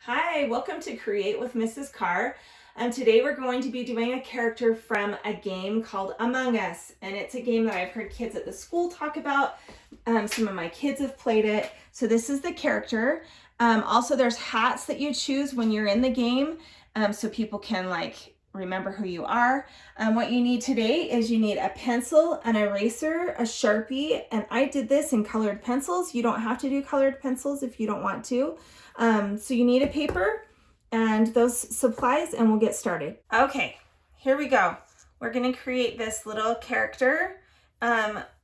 Hi, welcome to Create with Mrs. Carr. Today we're going to be doing a character from a game called Among Us. And it's a game that I've heard kids at the school talk about. Some of my kids have played it. So this is the character. Also, there's hats that you choose when you're in the game so people can remember who you are. What you need today is you need a pencil, an eraser, a Sharpie, and I did this in colored pencils. You don't have to do colored pencils if you don't want to. So you need a paper and those supplies, and we'll get started. Okay, here we go. We're gonna create this little character.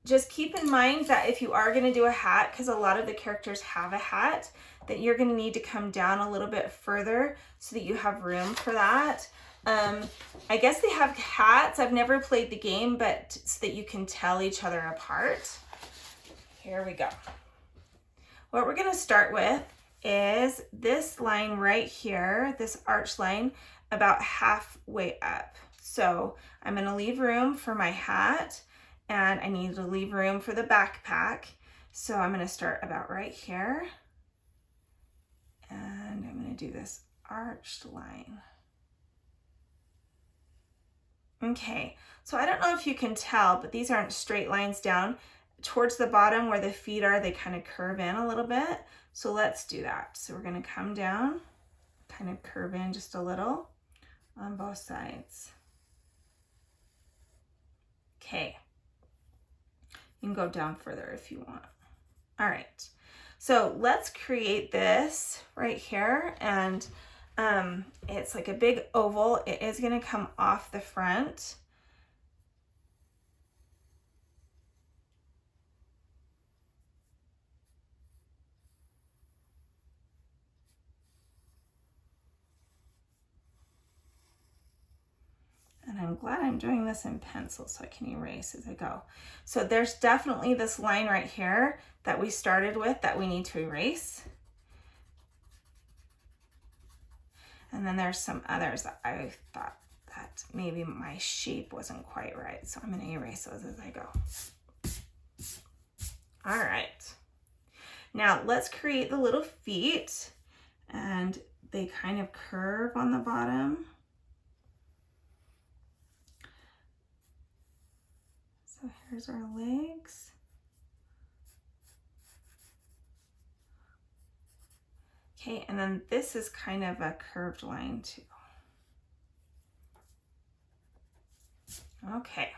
Just keep in mind that if you are gonna do a hat, because a lot of the characters have a hat, that you're gonna need to come down a little bit further so that you have room for that. I guess they have hats. I've never played the game, but so that you can tell each other apart. Here we go. What we're gonna start with is this line right here, this arch line, about halfway up. So I'm gonna leave room for my hat, and I need to leave room for the backpack. So I'm gonna start about right here, and I'm gonna do this arched line. Okay, so I don't know if you can tell, but these aren't straight lines down. Towards the bottom where the feet are, they kind of curve in a little bit. So let's do that. So we're gonna come down, kind of curve in just a little on both sides. Okay, you can go down further if you want. All right, so let's create this right here, and it's like a big oval. It is gonna come off the front. And I'm glad I'm doing this in pencil so I can erase as I go. So there's definitely this line right here that we started with that we need to erase. And then there's some others that I thought that maybe my shape wasn't quite right. So I'm gonna erase those as I go. All right. Now let's create the little feet, and they kind of curve on the bottom. So here's our legs. Okay, and then this is kind of a curved line too. Okay,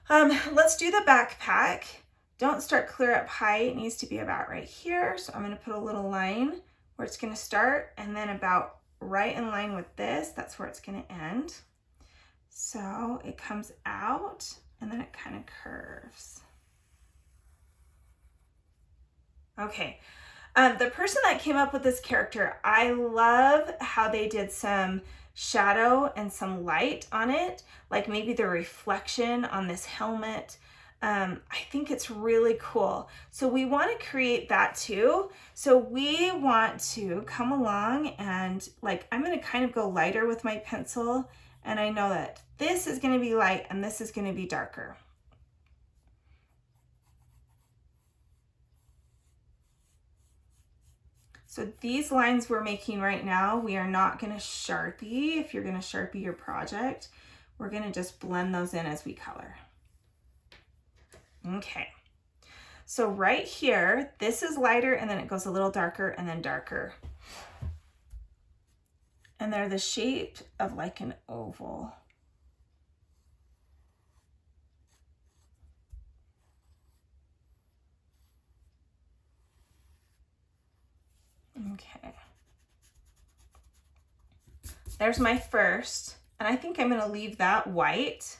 let's do the backpack. Don't start clear up high, it needs to be about right here. So I'm gonna put a little line where it's gonna start, and then about right in line with this, that's where it's gonna end. So it comes out, and then it kind of curves. Okay, the person that came up with this character, I love how they did some shadow and some light on it, like maybe the reflection on this helmet. I think it's really cool. So we want to create that too. So we want to come along and I'm going to kind of go lighter with my pencil, and I know that this is going to be light and this is going to be darker. So these lines we're making right now, we are not going to Sharpie. If you're going to Sharpie your project, we're going to just blend those in as we color. Okay, so right here, this is lighter, and then it goes a little darker and then darker. And they're the shape of like an oval. Okay. There's my first, and I think I'm going to leave that white.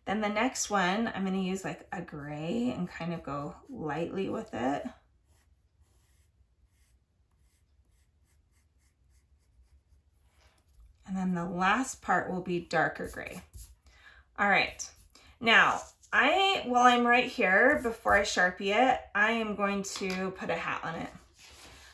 Then the next one, I'm going to use like a gray and kind of go lightly with it. And then the last part will be darker gray. All right. Now, while I'm right here, before I Sharpie it, I am going to put a hat on it.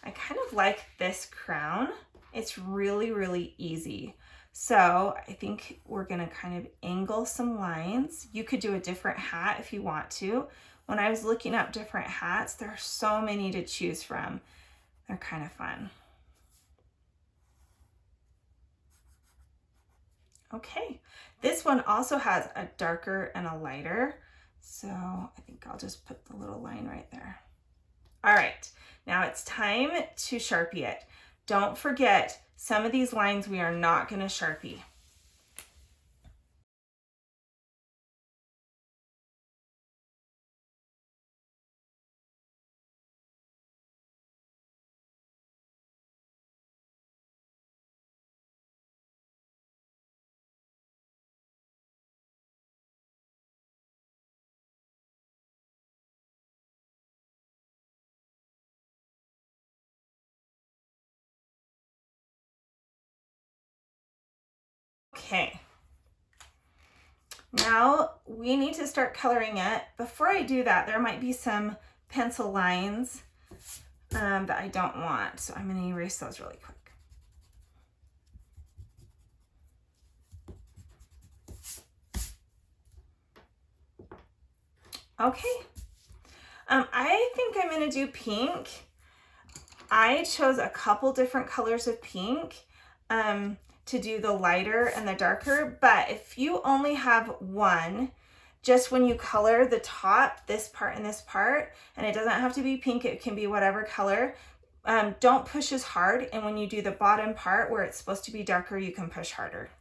I kind of like this crown. It's really, really easy. So I think we're gonna kind of angle some lines. You could do a different hat if you want to. When I was looking up different hats, there are so many to choose from. They're kind of fun. Okay, this one also has a darker and a lighter, so I think I'll just put the little line right there. All right, now it's time to Sharpie it. Don't forget, some of these lines we are not going to Sharpie. Okay, now we need to start coloring it. Before I do that, there might be some pencil lines that I don't want, so I'm going to erase those really quick. Okay, I think I'm going to do pink. I chose a couple different colors of pink to do the lighter and the darker, but if you only have one, just when you color the top, this part and this part, and it doesn't have to be pink, it can be whatever color, don't push as hard, and when you do the bottom part where it's supposed to be darker, you can push harder.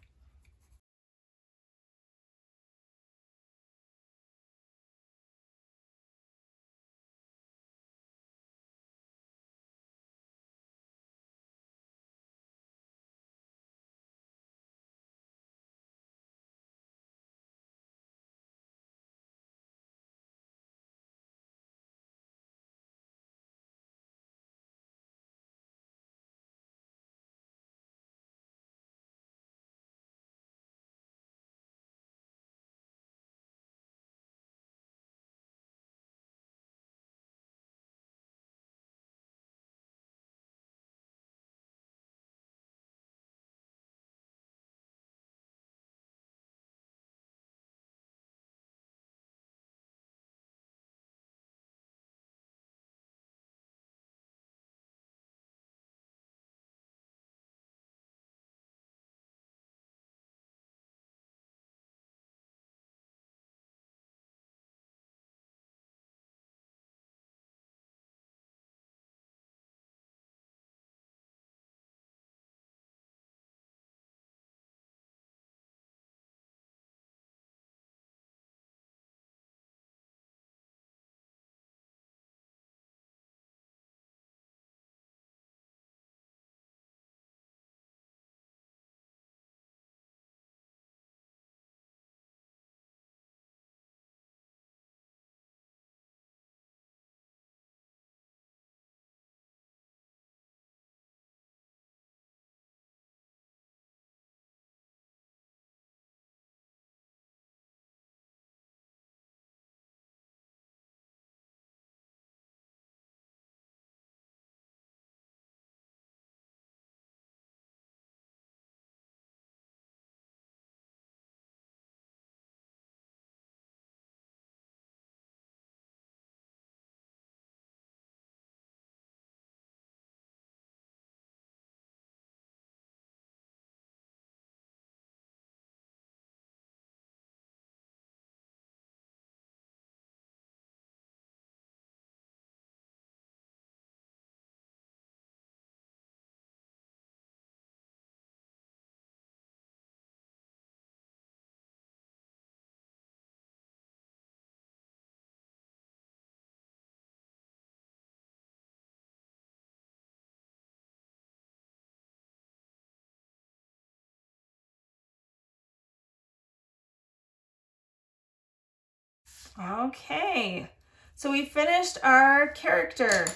Okay, so we finished our character.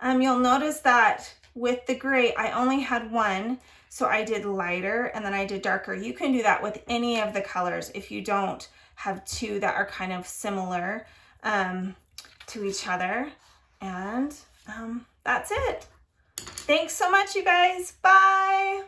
You'll notice that with the gray, I only had one, so I did lighter and then I did darker. You can do that with any of the colors if you don't have two that are kind of similar to each other. And that's it. Thanks so much, you guys. Bye.